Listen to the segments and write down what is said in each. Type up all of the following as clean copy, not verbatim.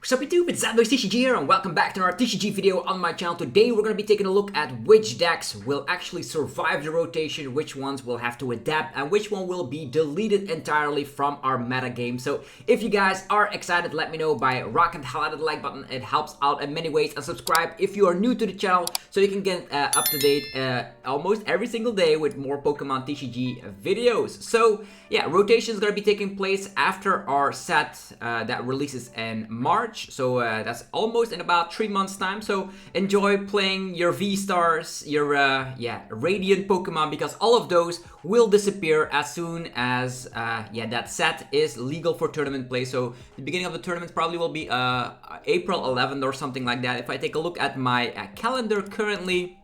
Sup YouTube, it's Gardevoir TCG here and welcome back to another TCG video on my channel. Today we're going to be taking a look at which decks will actually survive the rotation, which ones will have to adapt, and which one will be deleted entirely from our meta game. So if you guys are excited, let me know by rocking the hell out of the like button. It helps out in many ways. And subscribe if you are new to the channel so you can get up to date almost every single day with more Pokemon TCG videos. So yeah, rotation is going to be taking place after our set that releases in March. So that's almost in about 3 months time. So enjoy playing your V-Stars, your Radiant Pokemon, because all of those will disappear as soon as that set is legal for tournament play. So the beginning of the tournament probably will be April 11th or something like that. If I take a look at my calendar currently,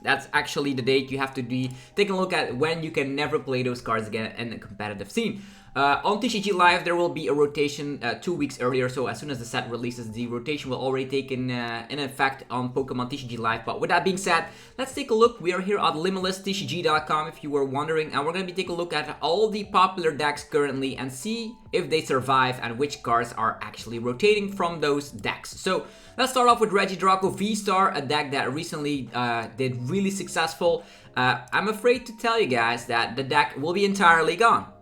that's actually the date you have to be taking a look at when you can never play those cards again in a competitive scene. On TCG Live, there will be a rotation 2 weeks earlier, so as soon as the set releases, the rotation will already take in effect on Pokemon TCG Live. But with that being said, let's take a look. We are here at limitlesstcg.com if you were wondering, and we're going to be taking a look at all the popular decks currently and see if they survive and which cards are actually rotating from those decks. So let's start off with Regidrago VSTAR, a deck that recently did really successful. I'm afraid to tell you guys that the deck will be entirely gone.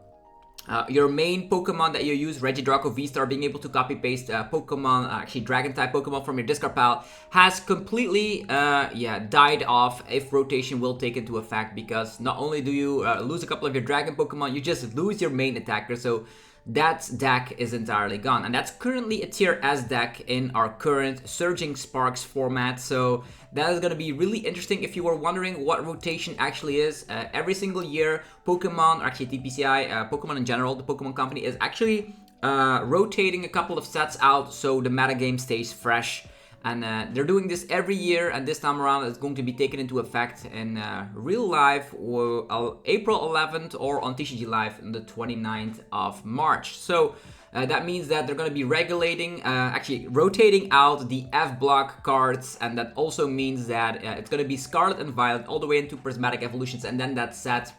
Your main Pokemon that you use, Regidrago VSTAR, being able to copy-paste Pokemon, actually Dragon-type Pokemon from your discard pile, has completely died off if rotation will take into effect, because not only do you lose a couple of your Dragon Pokemon, you just lose your main attacker, so that deck is entirely gone. And that's currently a tier S deck in our current Surging Sparks format, so that is going to be really interesting. If you were wondering what rotation actually is, every single year Pokemon, or actually TPCI, Pokemon in general, the Pokemon company, is actually rotating a couple of sets out so the metagame stays fresh. And they're doing this every year, and this time around it's going to be taken into effect in real life or April 11th or on TCG Live on the 29th of March. So that means that they're going to be regulating, actually rotating out the F-block cards, and that also means that it's going to be Scarlet and Violet all the way into Prismatic Evolutions, and then that set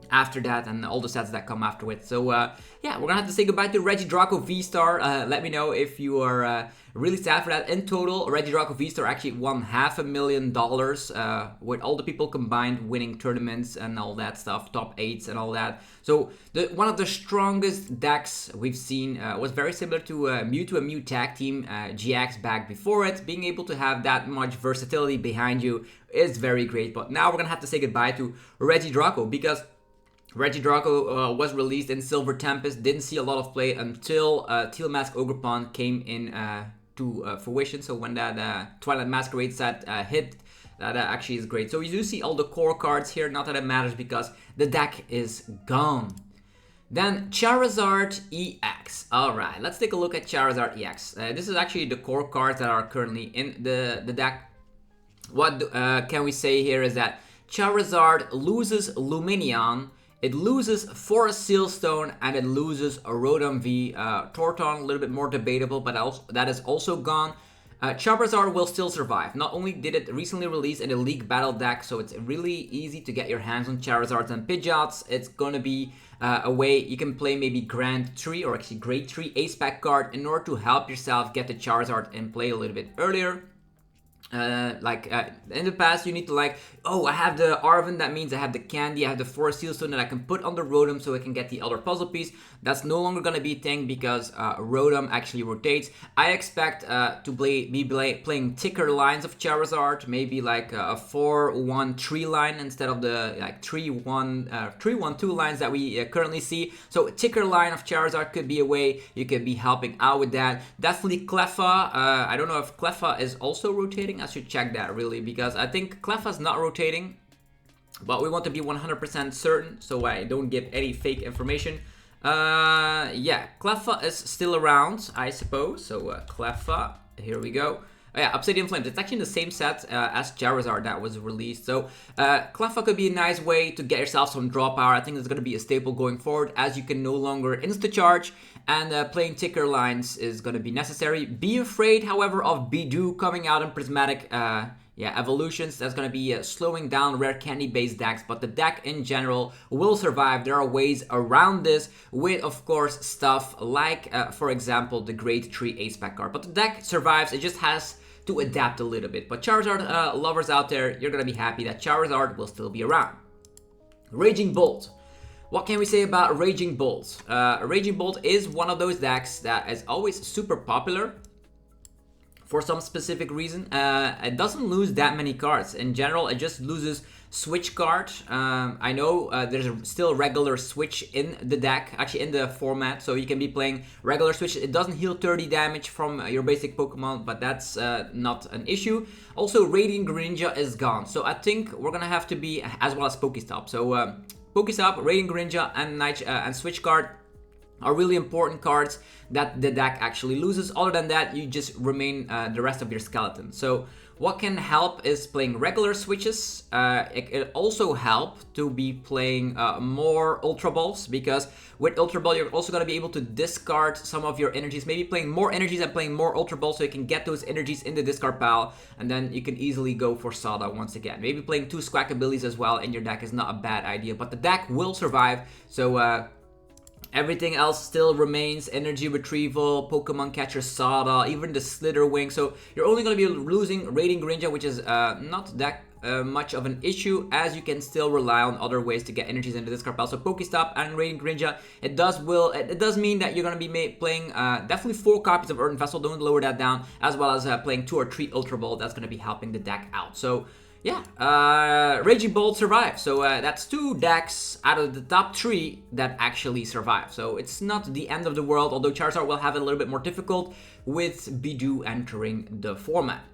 after that, and all the sets that come after it. So yeah, we're gonna have to say goodbye to Regidrago VSTAR. Let me know if you are really sad for that. In total, Regidrago VSTAR actually won $500,000 with all the people combined winning tournaments and all that stuff, top 8s and all that. So one of the strongest decks we've seen was very similar to Mewtwo and Mew tag team GX back before it. Being able to have that much versatility behind you is very great. But now we're gonna have to say goodbye to Regidrago, because Regidrago was released in Silver Tempest, didn't see a lot of play until Teal Mask Ogerpon came in to fruition. So when that Twilight Masquerade set hit, that actually is great. So you do see all the core cards here, not that it matters because the deck is gone. Then Charizard EX. Alright, let's take a look at Charizard EX. This is actually the core cards that are currently in the deck. What can we say here is that Charizard loses Lumineon, it loses Forest Sealstone, and it loses a Rotom V. Torton, a little bit more debatable, but that is also gone. Charizard will still survive. Not only did it recently release in a League Battle deck, so it's really easy to get your hands on Charizards and Pidgeots. It's gonna be a way you can play maybe Grand 3 or actually Great 3 Ace Pack card in order to help yourself get the Charizard in play a little bit earlier. In the past, you need to I have the Arven, that means I have the Candy, I have the Forest Sealstone that I can put on the Rotom so I can get the other puzzle piece. That's no longer going to be a thing because Rotom actually rotates. I expect to be playing thicker lines of Charizard, maybe like a 4-1-3 line instead of the 3-1-2 lines that we currently see. So a thicker line of Charizard could be a way you could be helping out with that. Definitely Cleffa. I don't know if Cleffa is also rotating. I should check that really, because I think Cleffa's not rotating, but we want to be 100% certain so I don't give any fake information. Yeah, Cleffa is still around, I suppose. So Cleffa, here we go. Oh, yeah, Obsidian Flames. It's actually in the same set as Charizard that was released. So Cleffa could be a nice way to get yourself some draw power. I think it's going to be a staple going forward, as you can no longer insta-charge, and playing thicker lines is going to be necessary. Be afraid, however, of Bidoof coming out in Prismatic yeah, evolutions, that's going to be slowing down rare candy based decks, but the deck in general will survive. There are ways around this with, of course, stuff like, for example, the Grade 3 Ace Pack card. But the deck survives, it just has to adapt a little bit. But Charizard lovers out there, you're going to be happy that Charizard will still be around. Raging Bolt. What can we say about Raging Bolt? Raging Bolt is one of those decks that is always super popular for some specific reason. It doesn't lose that many cards. In general, it just loses switch card. I know there's still regular switch in the deck, actually in the format, so you can be playing regular switch. It doesn't heal 30 damage from your basic Pokemon, but that's not an issue. Also, Radiant Greninja is gone, so I think we're gonna have to be, as well as Pokestop. So Pokestop, Radiant Greninja, and switch card are really important cards that the deck actually loses. Other than that, you just remain the rest of your skeleton. So what can help is playing regular switches. It can also help to be playing more Ultra Balls, because with Ultra Ball you're also going to be able to discard some of your energies, maybe playing more energies and playing more Ultra Balls so you can get those energies in the discard pile, and then you can easily go for Sada once again. Maybe playing 2 Squawkabillies as well in your deck is not a bad idea, but the deck will survive. So everything else still remains: energy retrieval, Pokemon Catcher Sada, even the Slitherwing. So you're only going to be losing Radiant Greninja, which is not that much of an issue, as you can still rely on other ways to get energies into this discard pile. So Pokestop and Radiant Greninja, it does mean that you're going to be playing definitely 4 copies of Earthen Vessel. Don't lower that down, as well as playing 2 or 3 Ultra Ball. That's going to be helping the deck out. So yeah, Raging Bolt survives. So that's 2 decks out of the top 3 that actually survive. So it's not the end of the world, although Charizard will have it a little bit more difficult with Bidoof entering the format.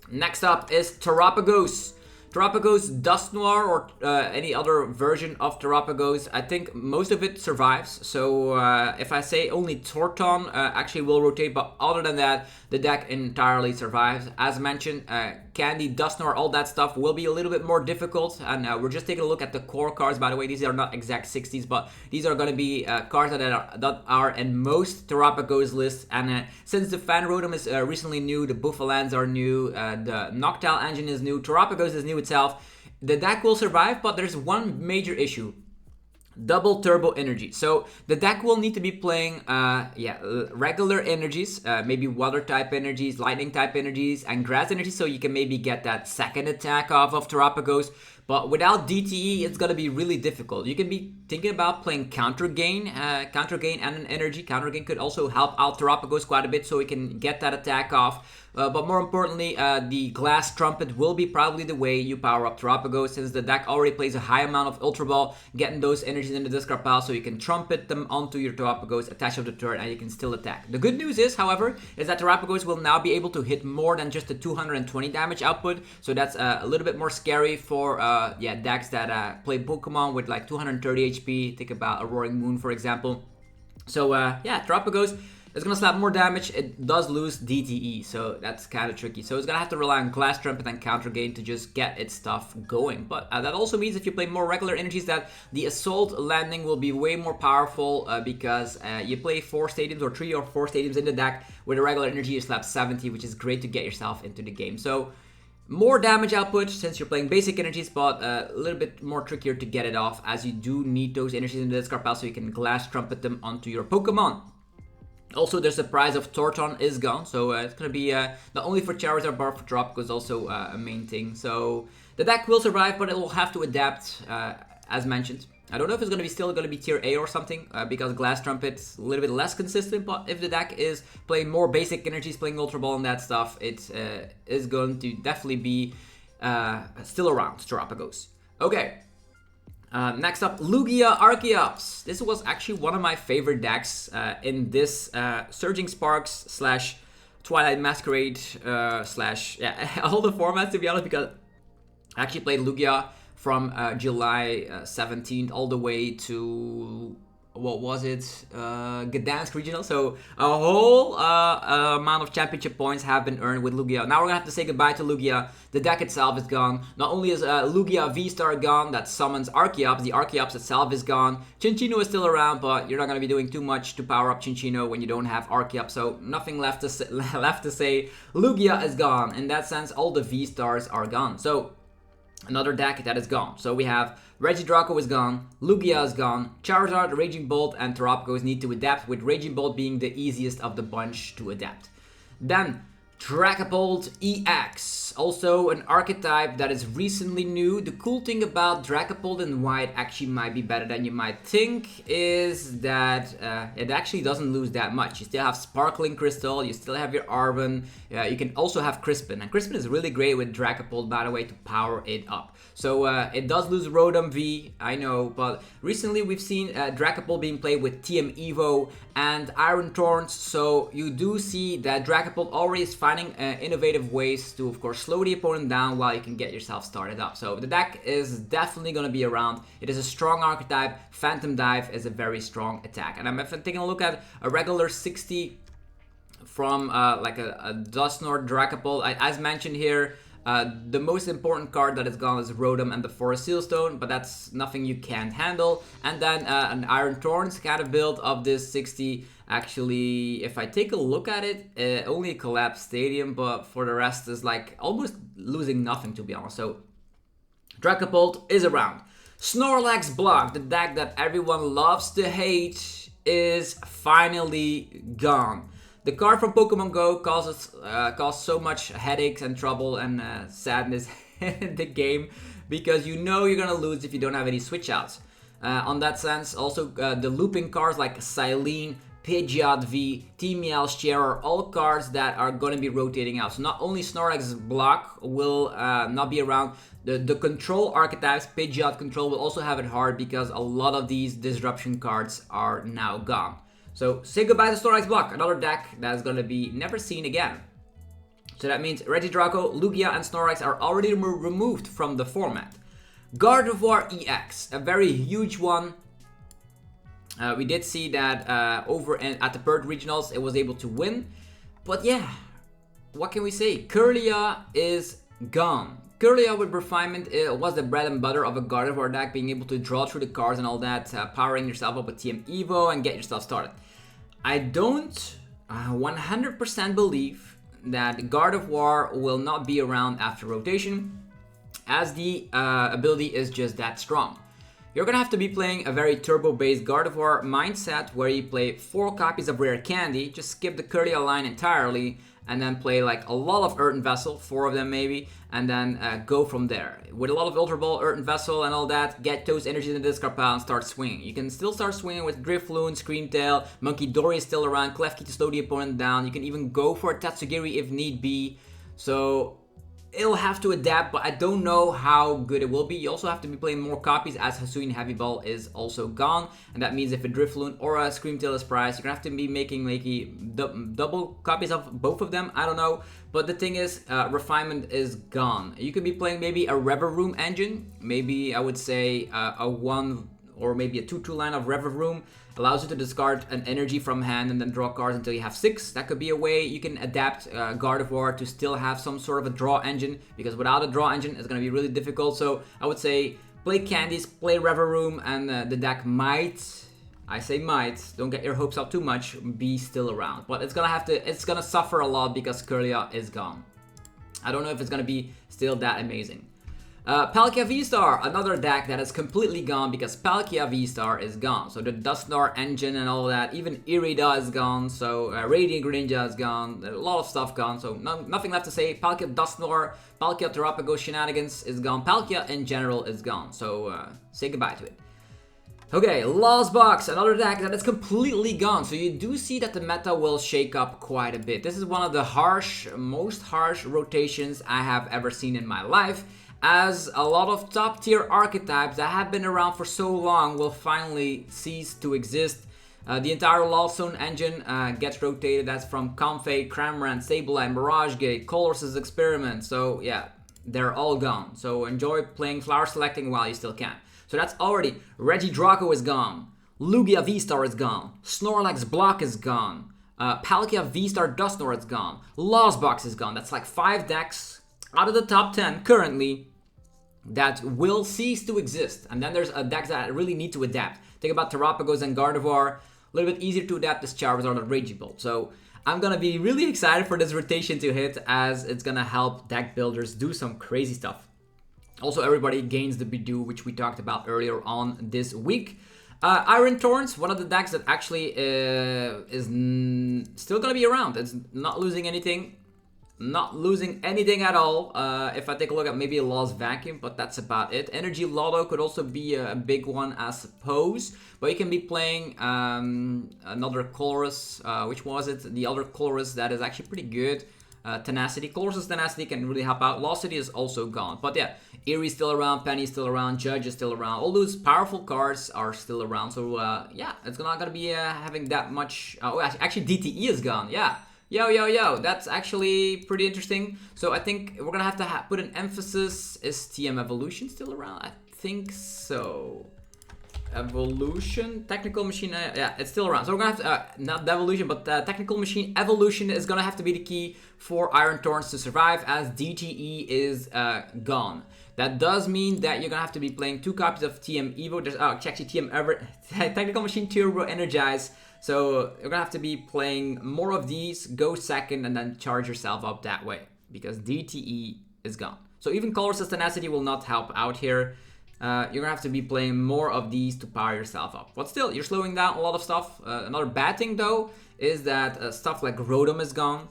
Next up is Terapagos. Terapagos Dusknoir, or any other version of Terapagos, I think most of it survives. So if I say only Torton actually will rotate, but other than that, the deck entirely survives. As mentioned, Candy, Dusknoir, all that stuff will be a little bit more difficult. And we're just taking a look at the core cards. By the way, these are not exact 60s, but these are going to be cards that are in most Terapagos lists. And since the Fan Rotom is recently new, the Buffalans are new, the Noctowl engine is new, Terapagos is new itself, the deck will survive, but there's one major issue: double turbo energy. So the deck will need to be playing regular energies, maybe water type energies, lightning type energies, and grass energies, so you can maybe get that second attack off of Terapagos. But without DTE, it's going to be really difficult. You can be thinking about playing Counter Gain and an energy. Counter Gain could also help out Terapagos quite a bit, so we can get that attack off. But more importantly, the Glass Trumpet will be probably the way you power up Terapagos, since the deck already plays a high amount of Ultra Ball, getting those energies in the discard pile, so you can trumpet them onto your Terapagos, attach up the turret, and you can still attack. The good news is, however, is that Terapagos will now be able to hit more than just the 220 damage output, so that's a little bit more scary for decks that play Pokemon with like 230 HP. Think about a Roaring Moon, for example. So Terapagos is going to slap more damage. It does lose DTE, so that's kind of tricky. So it's going to have to rely on Glass Trumpet and Counter Gain to just get its stuff going. But that also means if you play more regular energies, that the Assault landing will be way more powerful, because you play 4 stadiums or 3 or 4 stadiums in the deck. With a regular energy, you slap 70, which is great to get yourself into the game. So more damage output since you're playing basic energies, but a little bit more trickier to get it off, as you do need those energies in the discard pile so you can Glass Trumpet them onto your Pokemon. Also, the surprise of Torton is gone, so it's going to be not only for Charizard, but for Terapagos also a main thing. So the deck will survive, but it will have to adapt, as mentioned. I don't know if it's still going to be tier A or something, because Glass Trumpet's a little bit less consistent, but if the deck is playing more basic energies, playing Ultra Ball and that stuff, it is going to definitely be still around, Terapagos. Okay. Next up, Lugia Archeops. This was actually one of my favorite decks in this Surging Sparks / Twilight Masquerade / all the formats, to be honest, because I actually played Lugia from July 17th all the way to what was it, Gdansk regional. So a whole amount of championship points have been earned with Lugia. Now we're gonna have to say goodbye to Lugia. The deck itself is gone. Not only is Lugia VSTAR gone, that summons Archeops, the Archeops itself is gone. Chinchino is still around, but you're not gonna be doing too much to power up Chinchino when you don't have Archeops, so nothing left to say. Lugia is gone. In that sense, all the V-stars are gone. So another deck that is gone. So we have Regidrago is gone, Lugia is gone, Charizard, Raging Bolt, and Terapagos need to adapt, with Raging Bolt being the easiest of the bunch to adapt. Then Dragapult EX, also an archetype that is recently new. The cool thing about Dragapult in white actually might be better than you might think is that it actually doesn't lose that much. You still have Sparkling Crystal, you still have your Arven, you can also have Crispin. And Crispin is really great with Dragapult, by the way, to power it up. So it does lose Rotom V, I know, but recently we've seen Dragapult being played with TM Evo and Iron Thorns, so you do see that Dragapult already is finding innovative ways to, of course, slow the opponent down while you can get yourself started up. So the deck is definitely going to be around. It is a strong archetype. Phantom Dive is a very strong attack. And I'm taking a look at a regular 60 from like a Dusknoir Dragapult. As mentioned here, the most important card that is gone is Rotom and the Forest Sealstone, but that's nothing you can't handle. And then an Iron Thorns kind of build of this 60. Actually, if I take a look at it, only a collapsed stadium, but for the rest is like almost losing nothing, to be honest. So Dragapult is around. Snorlax Block, the deck that everyone loves to hate, is finally gone. The card from Pokemon Go caused so much headaches and trouble and sadness in the game, because you know you're gonna lose if you don't have any switch outs. On that sense, also the looping cards like Silene, Pidgeot V, Team Meowscarada are all cards that are going to be rotating out. So not only Snorlax Block will not be around, the control archetypes, Pidgeot control, will also have it hard because a lot of these disruption cards are now gone. So say goodbye to Snorlax Block, another deck that's going to be never seen again. So that means Regidrago, Lugia, and Snorlax are already removed from the format. Gardevoir EX, a very huge one. We did see that over at the Perth Regionals it was able to win. But yeah, what can we say? Kirlia is gone. Kirlia with Refinement was the bread and butter of a Gardevoir deck, being able to draw through the cards and all that, powering yourself up with TM Evo and get yourself started. I don't 100% believe that Gardevoir will not be around after rotation, as the ability is just that strong. You're gonna have to be playing a very turbo-based Gardevoir mindset where you play 4 copies of Rare Candy, just skip the Kirlia line entirely, and then play like a lot of Earthen Vessel, 4 of them maybe, and then go from there. With a lot of Ultra Ball, Earthen Vessel and all that, get those energies in the discard pile and start swinging. You can still start swinging with Drifloon, Screamtail, Monkey Dory is still around, Klefki to slow the opponent down. You can even go for a Tatsugiri if need be. So it'll have to adapt, but I don't know how good it will be. You also have to be playing more copies, as Hisuian Heavy Ball is also gone, and that means if a Drifloon or a Screamtail is priced, you're gonna have to be making double copies of both of them. I don't know, but the thing is, Refinement is gone. You could be playing maybe a Reverie engine, maybe I would say a 1 or maybe a 2-2 line of Reverie. Allows you to discard an energy from hand and then draw cards until you have 6. That could be a way you can adapt Gardevoir to still have some sort of a draw engine, because without a draw engine it's going to be really difficult. So I would say play Candies, play Reverie, and the deck might, I say might, don't get your hopes up too much, be still around. But it's gonna suffer a lot because Kirlia is gone. I don't know if it's gonna be still that amazing. Palkia V-STAR, another deck that is completely gone because Palkia V-STAR is gone. So the Dusknoir engine and all that, even Irida is gone, so Radiant Greninja is gone, a lot of stuff gone, so nothing left to say. Palkia Dusknoir, Palkia Terapagos shenanigans is gone, Palkia in general is gone, so say goodbye to it. Okay, Lost Box, another deck that is completely gone. So you do see that the meta will shake up quite a bit. This is one of the most harsh rotations I have ever seen in my life, as a lot of top tier archetypes that have been around for so long will finally cease to exist. The entire Lawstone engine gets rotated. That's from Comfey, Cramorant, Sableye, Mirage Gate, Colossus Experiment. So yeah, they're all gone. So enjoy playing flower selecting while you still can. So that's already, Regidrago is gone. Lugia V-Star is gone. Snorlax Block is gone. Palkia V-Star Dusknoir is gone. Lost Box is gone. That's like 5 decks out of the top 10 currently that will cease to exist. And then there's decks that really need to adapt. Think about Terapagos and Gardevoir. A little bit easier to adapt this Charizard and Regidrago. So I'm gonna be really excited for this rotation to hit, as it's gonna help deck builders do some crazy stuff. Also, everybody gains the Bidoof, which we talked about earlier on this week. Iron Thorns, one of the decks that actually is still gonna be around. It's not losing anything. Not losing anything at all. If I take a look at maybe a Lost Vacuum, but that's about it. Energy Lotto could also be a big one, I suppose. But you can be playing another Chorus. Which was it? The other Chorus that is actually pretty good. Tenacity. Chorus's Tenacity can really help out. Lost City is also gone. But yeah, Erie's still around, Penny's still around, Judge is still around. All those powerful cards are still around. So yeah, it's not going to be having that much... oh, actually DTE is gone. Yeah. Yo. That's actually pretty interesting. So I think we're going to have to put an emphasis. Is TM Evolution still around? I think so. Evolution, Technical Machine, yeah, it's still around. So we're gonna have to, not Devolution, but Technical Machine Evolution is gonna have to be the key for Iron Thorns to survive, as DTE is gone. That does mean that you're gonna have to be playing 2 copies of TM Evo. There's actually TM Technical Machine Turbo Energize. So you're gonna have to be playing more of these, go second, and then charge yourself up that way, because DTE is gone. So even Colorless Tenacity will not help out here. You're gonna have to be playing more of these to power yourself up. But still, you're slowing down a lot of stuff. Another bad thing though is that stuff like Rotom is gone.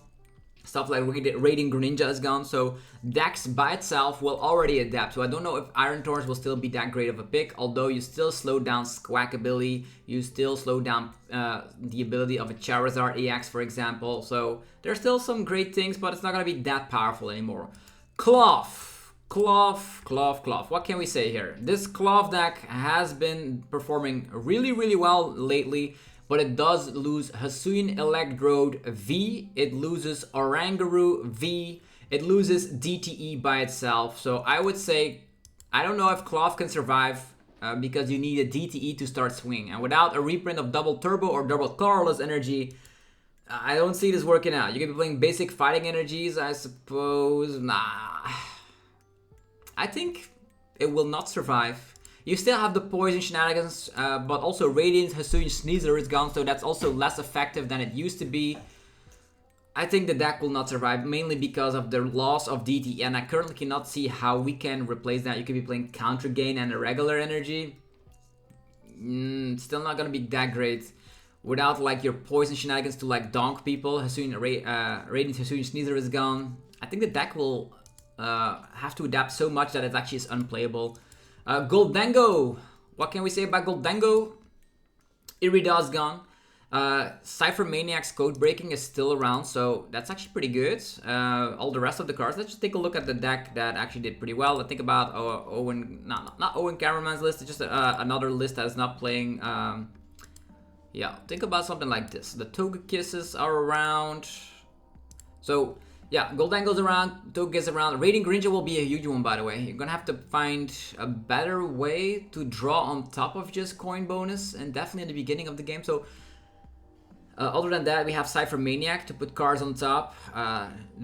Stuff like Radiant Greninja is gone. So Dex by itself will already adapt. So I don't know if Iron Thorns will still be that great of a pick. Although you still slow down Squawkabilly. You still slow down the ability of a Charizard EX, for example. So there's still some great things, but it's not gonna be that powerful anymore. Klawf. What can we say here? This Klawf deck has been performing really well lately, but it does lose Hisuian Electrode V, it loses Oranguru V, it loses DTE by itself. So I would say, I don't know if Klawf can survive because you need a DTE to start swinging. And without a reprint of double Turbo or double Colorless Energy, I don't see this working out. You can be playing basic fighting energies, I suppose. Nah. I think it will not survive. You still have the Poison Shenanigans, but also Radiant Hisuian Sneasler is gone, so that's also less effective than it used to be. I think the deck will not survive, mainly because of the loss of DT, and I currently cannot see how we can replace that. You could be playing Counter Gain and a regular energy. Still not gonna be that great. Without like your Poison Shenanigans to like donk people, Radiant Hisuian Sneasler is gone. I think the deck will... have to adapt so much that it actually is unplayable. Gholdengo. What can we say about Gholdengo? Irida's gone. Cypher Maniac's Code Breaking is still around, so that's actually pretty good. All the rest of the cards. Let's just take a look at the deck that actually did pretty well. Think about not Owen Cameraman's list. It's just another list that is not playing. Yeah, think about something like this. The Togekisses are around. So yeah, Gholdengo's around, Togekiss around. Radiant Greninja will be a huge one, by the way. You're gonna have to find a better way to draw on top of just coin bonus, and definitely at the beginning of the game. So other than that, we have Cypher Maniac to put cards on top.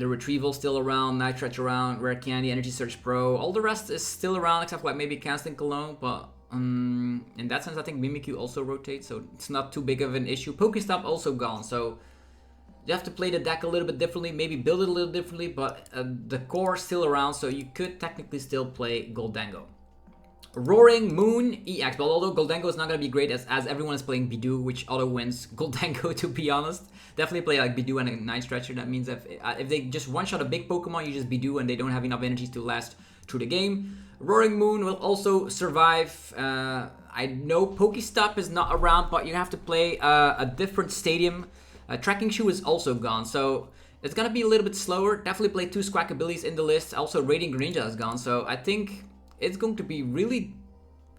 The Retrieval still around, Night Stretch around, Rare Candy, Energy Search Pro. All the rest is still around, except for like maybe Canceling Cologne. But in that sense, I think Mimikyu also rotates, so it's not too big of an issue. Pokestop also gone, so you have to play the deck a little bit differently, maybe build it a little differently, but the core is still around, so you could technically still play Gholdengo. Roaring Moon EX, but although Gholdengo is not going to be great as everyone is playing Bidoof, which auto wins Gholdengo, to be honest. Definitely play like Bidoof and a Night Stretcher. That means if they just one-shot a big Pokemon, you just Bidoof and they don't have enough energies to last through the game. Roaring Moon will also survive. I know Pokestop is not around, but you have to play a different stadium. Tracking Shoe is also gone, so it's gonna be a little bit slower. Definitely play 2 Squawkabillies in the list. Also, Radiant Greninja is gone, so I think it's going to be really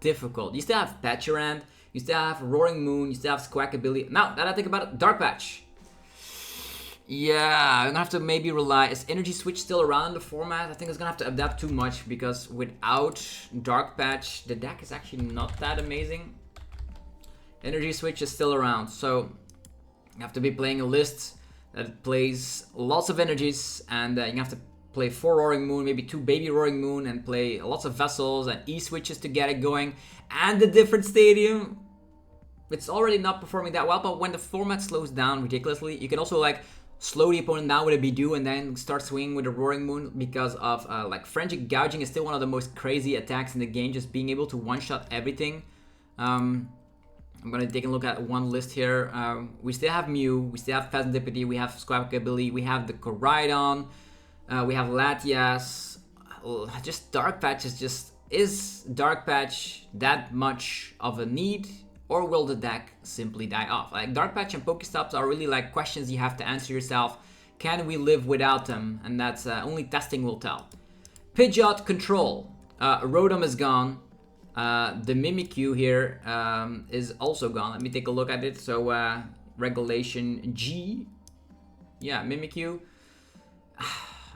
difficult. You still have Patcherand, you still have Roaring Moon, you still have Squawkabilly. Now that I think about it, Dark Patch. Yeah, I'm gonna have to maybe rely. Is Energy Switch still around in the format? I think it's gonna have to adapt too much, because without Dark Patch, the deck is actually not that amazing. Energy Switch is still around, so you have to be playing a list that plays lots of energies, and you have to play 4 Roaring Moon, maybe 2 Baby Roaring Moon, and play lots of vessels and E-switches to get it going. And the different stadium, it's already not performing that well, but when the format slows down ridiculously, you can also like slow the opponent down with a Bidoof and then start swinging with a Roaring Moon because of like Frenzic Gouging is still one of the most crazy attacks in the game, just being able to one-shot everything. I'm gonna take a look at one list here. We still have Mew, we still have Pheasantipity, we have Squawkabilly, we have the Koraidon, we have Latias. Just Dark Patch is Dark Patch that much of a need, or will the deck simply die off? Like Dark Patch and Pokestops are really like questions you have to answer yourself. Can we live without them? And that's only testing will tell. Pidgeot Control. Rotom is gone. The Mimikyu here is also gone. Let me take a look at it. So Regulation G. Yeah, Mimikyu.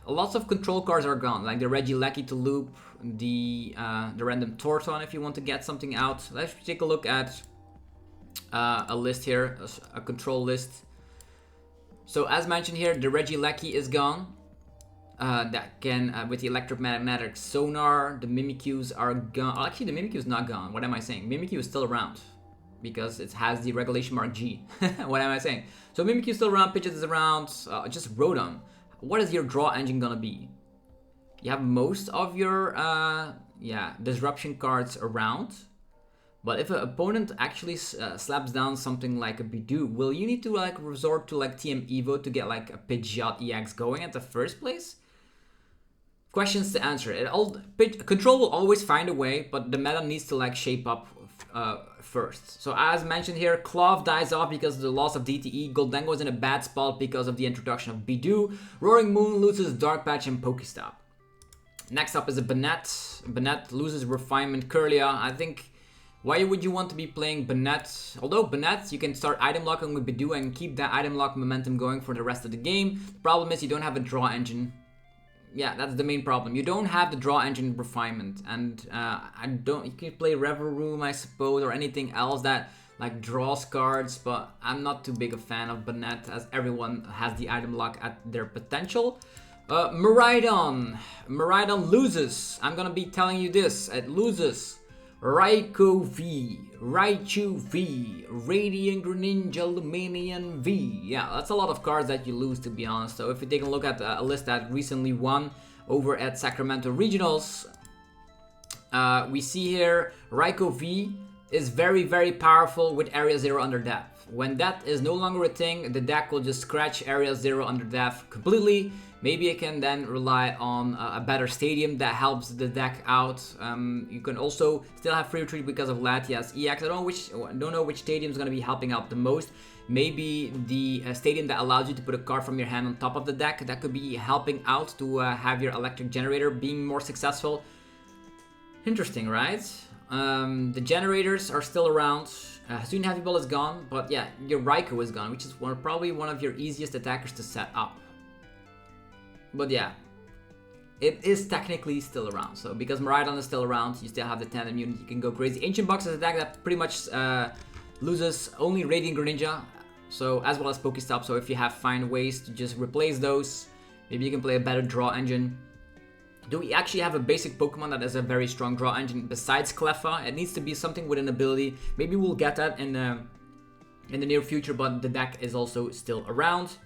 Lots of control cards are gone, like the Regidrago to loop, the random Torton if you want to get something out. Let's take a look at a list here, a control list. So as mentioned here, the Regidrago is gone. That can, with the electromagnetic sonar, the Mimikyus are gone. Oh, actually, the Mimikyu is not gone. What am I saying? Mimikyu is still around because it has the regulation mark G. What am I saying? So Mimikyu is still around, Pidgeot is around, just Rotom. What is your draw engine gonna be? You have most of your disruption cards around, but if an opponent actually slaps down something like a Bidoof, will you need to like resort to like TM Evo to get like a Pidgeot EX going at the first place? Questions to answer. Control will always find a way, but the meta needs to like shape up first. So as mentioned here, Klawf dies off because of the loss of DTE. Gholdengo is in a bad spot because of the introduction of Bidoof. Roaring Moon loses Dark Patch and Pokestop. Next up is a Banette. Banette loses Refinement. Kirlia. I think, why would you want to be playing Banette? Although Banette, you can start item locking with Bidoof and keep that item lock momentum going for the rest of the game. The problem is you don't have a draw engine. Yeah, that's the main problem. You don't have the draw engine Refinement, and you can play Revel Room, I suppose, or anything else that like draws cards, but I'm not too big a fan of Banette as everyone has the item lock at their potential. Miraidon. Miraidon loses. I'm gonna be telling you this. It loses Raikou V, Raikou V, Radiant Greninja, Luminian V. Yeah, that's a lot of cards that you lose, to be honest. So if you take a look at a list that recently won over at Sacramento Regionals, we see here Raikou V is very, very powerful with Area 0 under depth. When that is no longer a thing, the deck will just scratch Area 0 under depth completely. Maybe it can then rely on a better stadium that helps the deck out. You can also still have free retreat because of Latias EX. I don't know which stadium is going to be helping out the most. Maybe the stadium that allows you to put a card from your hand on top of the deck, that could be helping out to have your electric generator being more successful. Interesting, right? The generators are still around. Soon Heavy Ball is gone, but yeah, your Raikou is gone, which is probably one of your easiest attackers to set up. But yeah, it is technically still around. So because Miraidon is still around, you still have the Tandem unit, you can go crazy. Ancient Box is a deck that pretty much loses only Radiant Greninja, so as well as Pokestop. So if you find ways to just replace those, maybe you can play a better draw engine. Do we actually have a basic Pokemon that has a very strong draw engine besides Cleffa? It needs to be something with an ability. Maybe we'll get that in the near future, but the deck is also still around.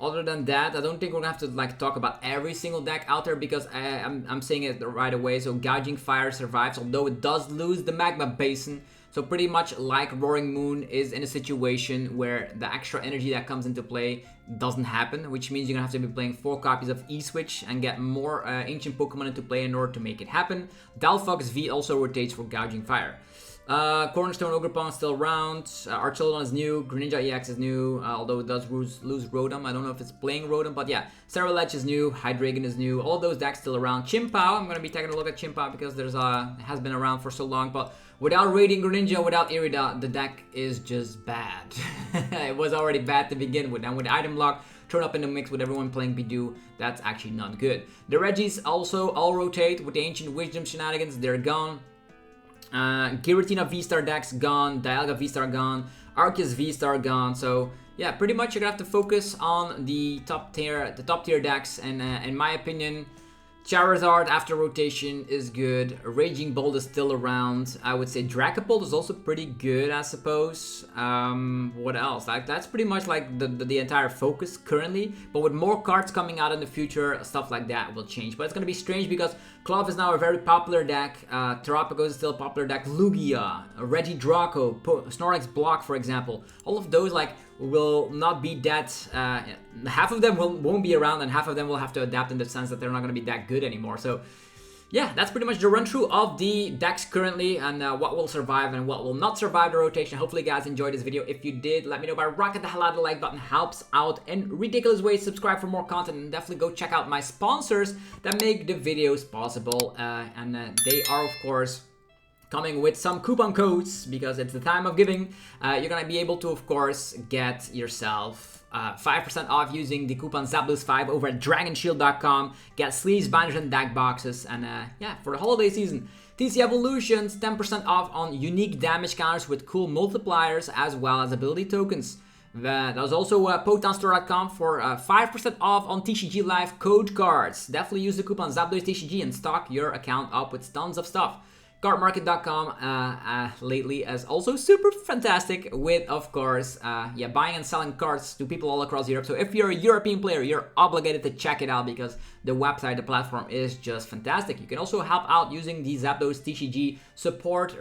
Other than that, I don't think we're gonna have to like talk about every single deck out there because I'm saying it right away. So Gouging Fire survives, although it does lose the Magma Basin. So pretty much like Roaring Moon is in a situation where the extra energy that comes into play doesn't happen, which means you're gonna have to be playing 4 copies of E-Switch and get more ancient Pokemon into play in order to make it happen. Delphox V also rotates for Gouging Fire. Cornerstone Ogerpon is still around. Archelon is new. Greninja EX is new, although it does lose Rotom. I don't know if it's playing Rotom, but yeah. Ceruledge is new. Hydreigon is new. All those decks still around. Chimpao, I'm going to be taking a look at Chimpao because it has been around for so long, but without Radiant Greninja, without Irida, the deck is just bad. It was already bad to begin with, and with Item Lock thrown up in the mix with everyone playing Bidoof, that's actually not good. The Regis also all rotate with the Ancient Wisdom shenanigans. They're gone. Giratina V-Star decks gone, Dialga V-Star gone, Arceus V-Star gone. So yeah, pretty much you're gonna have to focus on the top tier decks. And in my opinion, Charizard after rotation is good. Raging Bolt is still around. I would say Dragapult is also pretty good, I suppose. What else? Like that's pretty much like the entire focus currently. But with more cards coming out in the future, stuff like that will change. But it's gonna be strange because Klawf is now a very popular deck. Terapagos is still a popular deck. Lugia, Regidrago, Snorlax Block, for example. All of those like will not be that. Half of them won't be around, and half of them will have to adapt in the sense that they're not going to be that good anymore. So yeah, that's pretty much the run through of the decks currently, and what will survive and what will not survive the rotation. Hopefully you guys enjoyed this video. If you did, let me know by rocking the hell out of the like button. Helps out in ridiculous ways. Subscribe for more content, and definitely go check out my sponsors that make the videos possible, and they are of course coming with some coupon codes because it's the time of giving. You're gonna be able to, of course, get yourself 5% off using the coupon ZapBlues5 over at dragonshield.com. Get sleeves, binders, and deck boxes. And yeah, for the holiday season, TC Evolutions, 10% off on unique damage counters with cool multipliers as well as ability tokens. That was also PokemonStore.com for 5% off on TCG Live code cards. Definitely use the coupon ZapBluesTCG and stock your account up with tons of stuff. CARDMARKET.com lately is also super fantastic with, of course, yeah, buying and selling cards to people all across Europe. So if you're a European player, you're obligated to check it out because the website, the platform is just fantastic. You can also help out using the Zapdos TCG support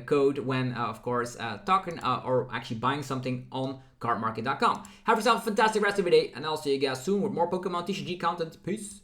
code when, of course, talking or actually buying something on CARDMARKET.com. Have yourself a fantastic rest of your day, and I'll see you guys soon with more Pokemon TCG content. Peace.